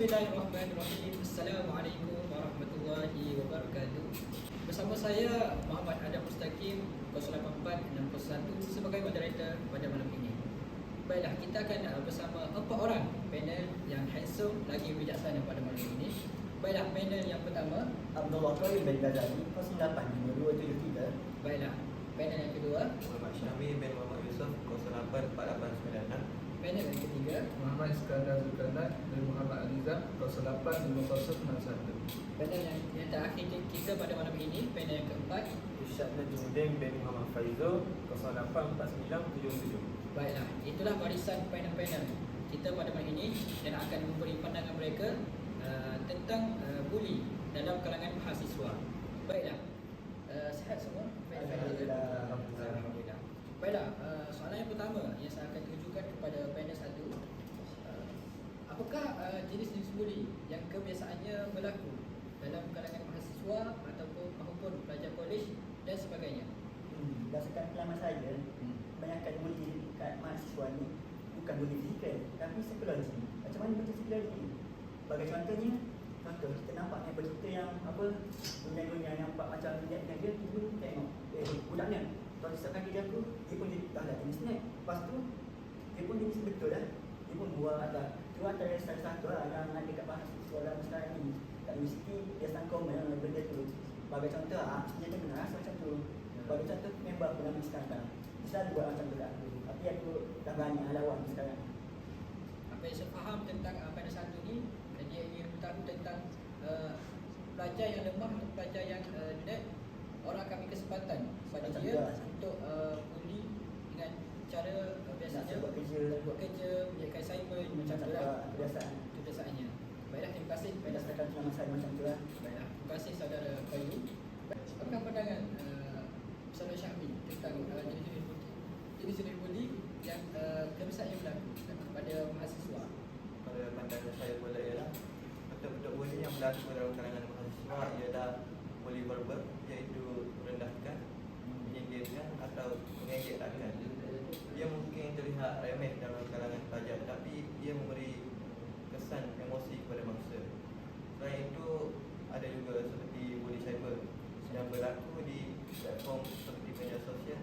Bismillahirrahmanirrahim. Assalamualaikum warahmatullahi wabarakatuh. Bersama saya Muhammad Adam Mustaqim 08461 sebagai moderator pada malam ini. Baiklah, kita akan bersama 4 orang panel yang handsome lagi bijaksana pada malam ini. Baiklah, panel yang pertama Abdullah Qayyim bin Ghazali 085273. Baiklah, panel yang kedua Muhammad Syamil bin Muhammad Yusuf 084896. panel yang ketiga Muhammad Iskandar Zulkarnain dan Muhammad Aliza 085061. panel yang terakhir kita pada malam ini, panel yang keempat. Irsyad Najmuddin bin Muhammad Faizul 084977. Baiklah, itulah barisan panel-panel kita pada malam ini dan akan memberi pandangan mereka tentang buli dalam kalangan mahasiswa. Baiklah, sihat semua? Alhamdulillah. Baiklah, soalan yang pertama yang saya akan tujukan kepada panel satu. Apakah jenis-jenis buli yang kebiasaannya berlaku dalam kalangan mahasiswa maupun pelajar kolej dan sebagainya? Berdasarkan pengalaman saya, kebanyakan buli kat mahasiswa ni bukan buli fizikal tapi psikologi. Macam mana betul psikologi? Bagi contohnya, kita nampak yang berita yang dunia nampak macam dia dulu tengok budaknya kalau disebabkan dia aku, dia pun dah ada jenis snack. Lepas tu dia pun jenis betul lah. Dia pun buat ada. Itu antara salah satu lah yang ada kat mahasiswa dalam sekarang ni. Kat universiti dia sangkau benda tu. Bagi contoh, sebenarnya benar rasa macam tu. Bagi contoh, member aku nama Iskandar. Dia selalu buat macam tu kat aku. Tapi aku dah banyak lawan sekarang. Apa yang saya faham tentang panel satu ni, dia ingin beritahu tentang pelajar yang lemah atau pelajar yang nerd. Orang akan beri kesempatan pada dia untuk buli dengan cara biasanya buat kerja, menjadikan assignment macam tu lah. Kebiasaannya. Baiklah, terima kasih. Berdasarkan pengalaman saya macam tu lah. Baiklah, terima kasih saudara Qayyum. Apakah pandangan saudara Syamil tentang jenis-jenis buli yang kebiasaannya berlaku pada mahasiswa? Pada pandangan saya pula ialah betul-betul bully yang berlaku dalam kalangan mahasiswa ialah bully verbal, iaitu merendahkan, menyindirkan atau mengejek rakan. Dia mungkin terlihat remeh dalam kalangan pelajar tapi dia memberi kesan emosi kepada bangsa. Selain itu, ada juga seperti bully cyber yang berlaku di platform seperti media sosial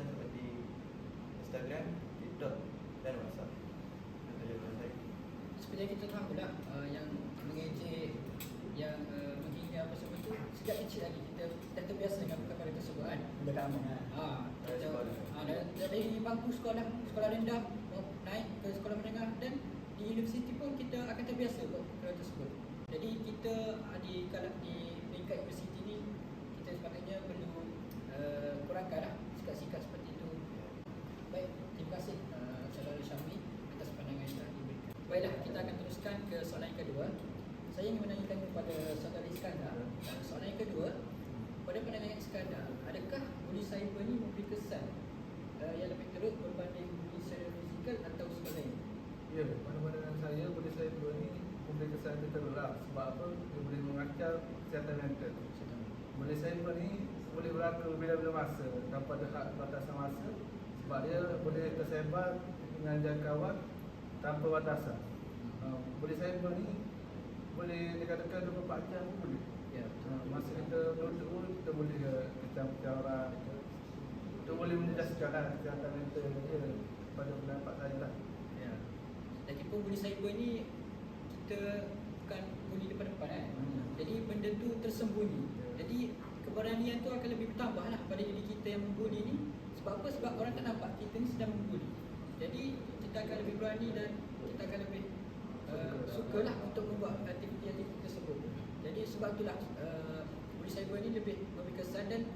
seperti Instagram, TikTok dan WhatsApp. Itu saja dari saya. Seperti yang kita tahu lah, yang mengejek, yang menghina apa semua tu sejak kecil lagi kita terbiasa dengan perkara tersebut kan. Benda kamu lah. Dari bangku sekolah rendah naik ke sekolah menengah dan di universiti pun kita akan terbiasa buat perkara tersebut. Jadi kita di peringkat universiti ni kita sepatutnya perlu kurangkanlah sikap-sikap seperti itu. Baik, terima kasih saudara Syamil atas pandangan yang telah diberikan. Baiklah, kita akan teruskan ke soalan yang kedua. Saya ingin menanyakan kepada saudara Iskandar, soalan yang kedua, pada pandangan Iskandar, adakah buli cyber ni memberi kesan yang lebih teruk berbanding buli secara fizikal atau sebagainya? Ya, pada pandangan saya buli cyber ni memberi kesan yang teruk lah. Sebab apa? Dia boleh mengacau kesihatan mental. Buli cyber ni boleh berlaku bila-bila masa tanpa ada batasan masa. Sebab dia boleh tersebar dengan jangkauan tanpa batasan. Buli cyber ni boleh dikatakan 24 jam pun boleh. Ya. Masa kita duduk pun kita boleh kecam-kecam orang. Kita boleh menjejaskan lah kesihatan mental dia pada pendapat saya lah. Ya. Lagipun buli cyber ni kita bukan buli depan-depan kan. Jadi benda tu tersembunyi. Jadi keberanian tu akan lebih bertambah lah pada diri kita yang membuli ni. Sebab apa? Sebab orang tak nampak kita ni sedang membuli. Jadi kita akan lebih berani dan kita akan lebih sukalah untuk membuat aktiviti tersebut. Jadi sebab itulah buli cyber ni lebih berkesan dan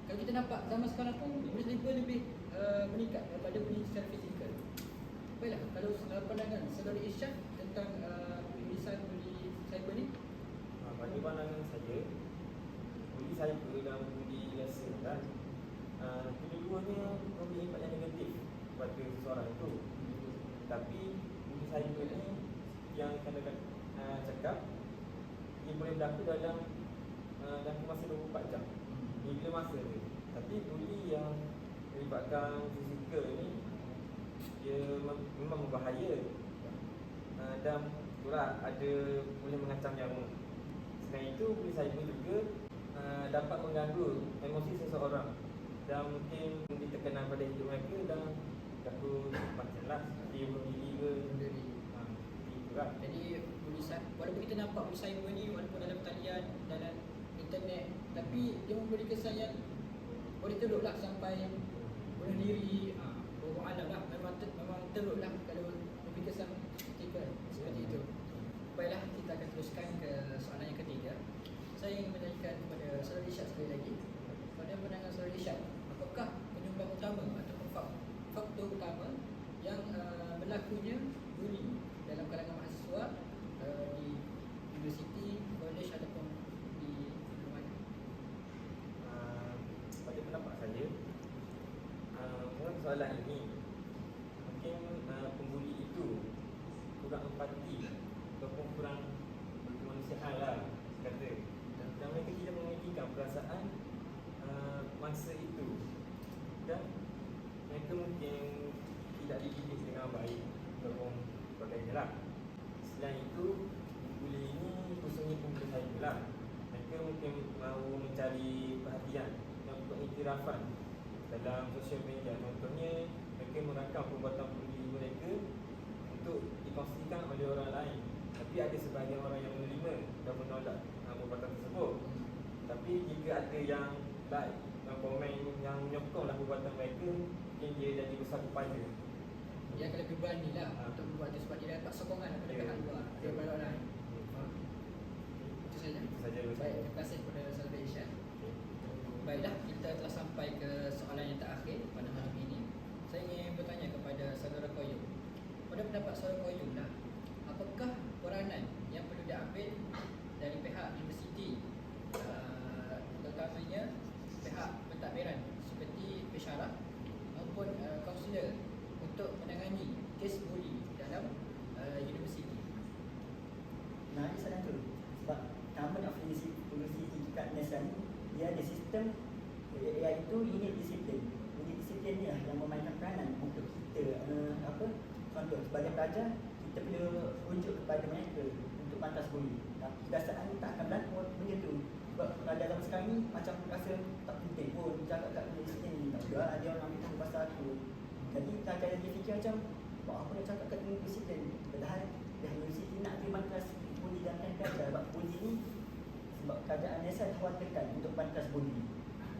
kalau kita nampak zaman sekarang pun buli cyber lebih meningkat daripada buli secara fizikal. Baiklah, kalau pandangan saudara Irsyad tentang tulisan buli cyber ni? Bagi pandangan saya, buli cyber dan buli biasa kan, kedua-duanya memberi impak yang negatif kepada seseorang itu. Tapi buli cyber ni yang katakan cakap dia boleh berlaku dalam masa 24 jam. Bila masa tu. Tapi buli yang melibatkan fizikal ni dia memang berbahaya. dan itulah ada boleh mengancam nyawa. Selain itu, boleh cyber juga dapat mengganggu emosi seseorang dan mungkin memberi tekanan pada hidup mereka dan takut macam lah dia bunuh diri ke Sendiri. itulah. Jadi walaupun kita nampak polis cyber ni walaupun dalam talian, dalam internet, tapi dia memberi kesan yang boleh teruk lah sampai bunuh diri. Wallahu alam lah, memang teruk lah kalau memberi kesan ketika seperti itu. Baiklah, kita akan teruskan ke soalan yang ketiga. Saya ingin menanyakan kepada Saudara Irsyad sekali lagi. Pada pandangan Saudara Irsyad, apakah penyumbang utama ataupun faktor utama yang berlakunya bully dalam kalangan mahasiswa di universiti, kolej ataupun di mana? Pada pendapat saya, mengenai soalan ini mungkin pembuli itu kurang empati ataupun kurang berkemanusiaan lah kata, dan mereka tidak memikirkan perasaan mangsa itu dan mereka mungkin tidak dididik dengan baik ataupun sebagainya lah. Selain itu, pembuli ini khususnya pembuli saya lah, mereka mungkin mahu mencari perhatian dan pengiktirafan dalam sosial media. Contohnya, mereka merakam perbuatan pembuli mereka untuk dikongsikan oleh orang lain. Tapi ada sebahagian orang yang menerima dan menolak perbuatan tersebut. Tapi jika ada yang like dan komen yang menyokonglah perbuatan mereka, mungkin dia jadi besar kepala. Dia akan lebih berani lah untuk membuat itu sebab dia dapat sokongan daripada pihak luar, daripada orang lain. Itu saja. Itu saja. Baik, terima kasih kepada Saudara Irsyad. Baiklah, kita telah sampai ke soalan yang terakhir pada malam ini. Saya ingin bertanya kepada Saudara Qayyum. Pada pendapat Saudara Qayyum lah, apakah peranan yang perlu diambil dari pihak universiti, terutamanya pihak pentadbiran seperti pensyarah maupun kaunselor untuk menangani kes buli dalam universiti? Nah, ada soalan tu. Sebab Common of University kat Malaysia ni, dia ada sistem iaitu unit disiplin. Unit disiplin ni lah yang memainkan peranan untuk kita contoh sebagai pelajar, kita perlu rujuk kepada mereka untuk pantas buli. Tapi kebiasaan ni tak akan berlaku benda tu. Sebab pelajar zaman sekarang ni macam rasa tak penting pun cakap kat unit disiplin ni. Tak juga dia orang ambil tahu pasal aku. Jadi kadang-kadang dia fikir macam, buat apa nak cakap kat unit disiplin? Padahal pihak universiti nak terima kelas buli dan pelajar. Sebab buli ni, sebab keadaan Malaysia dikhawatirkan untuk pantas buli.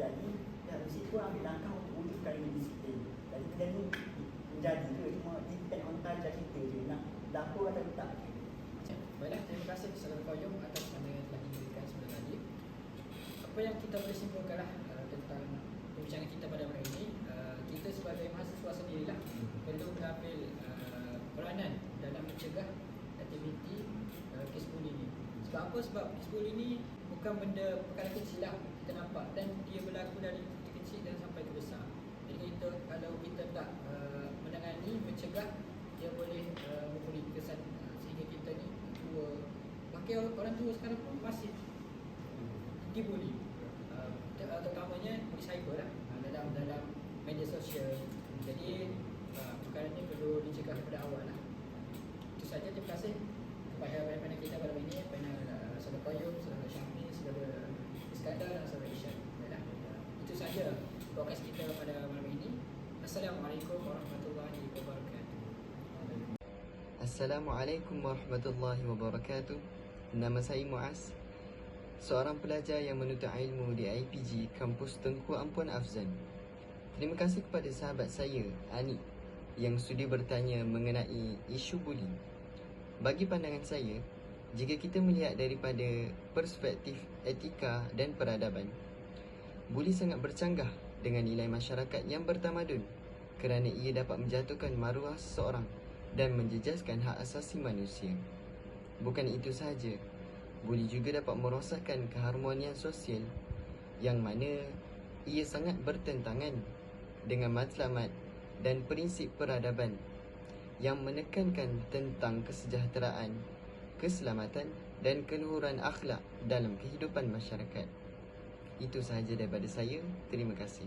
Jadi pihak universiti pun ambil langkah untuk wujudkan unit disiplin. Jadi benda ni menjadi ke cuma depend on taja kita je nak lapor atau tak. Baiklah, terima kasih Saudara Qayyum atas pandangan yang telah diberikan sebelum tadi. Apa yang kita boleh simpulkanlah tentang perbincangan kita pada malam ini, kita sebagai mahasiswa sendirilah perlu mengambil peranan dalam mencegah aktiviti kes buli ini. Sebab apa? Sebab kes buli ini bukan benda perkara kecil lah kita nampak, dan dia berlaku dari kecil dan sampai ke besar. Jadi kalau kita tak menangani, mencegah, dia boleh memberi kesan sehingga kita ni tua. Bahkan orang tua sekarang pun masih dibuli, terutamanya di cyber lah, dalam media sosial. Jadi perkara ni perlu dicegah daripada awal lah. Itu saja, terima kasih kepada panel kita pada hari ini, panel Saudara Qayyum, Saudara Syafni, Saudara Iskandar dan Saudara Irsyad. Itu saja podcast kita pada malam ini. Assalamualaikum warahmatullahi wabarakatuh. Assalamualaikum warahmatullahi wabarakatuh. Nama saya Muaz, seorang pelajar yang menuntut ilmu di IPG Kampus Tengku Ampuan Afzan. Terima kasih kepada sahabat saya, Ani, yang sudi bertanya mengenai isu buli. Bagi pandangan saya, jika kita melihat daripada perspektif etika dan peradaban, buli sangat bercanggah dengan nilai masyarakat yang bertamadun kerana ia dapat menjatuhkan maruah seseorang dan menjejaskan hak asasi manusia. Bukan itu sahaja, buli juga dapat merosakkan keharmonian sosial yang mana ia sangat bertentangan dengan matlamat dan prinsip peradaban yang menekankan tentang kesejahteraan, keselamatan dan keluhuran akhlak dalam kehidupan masyarakat. Itu sahaja daripada saya. Terima kasih.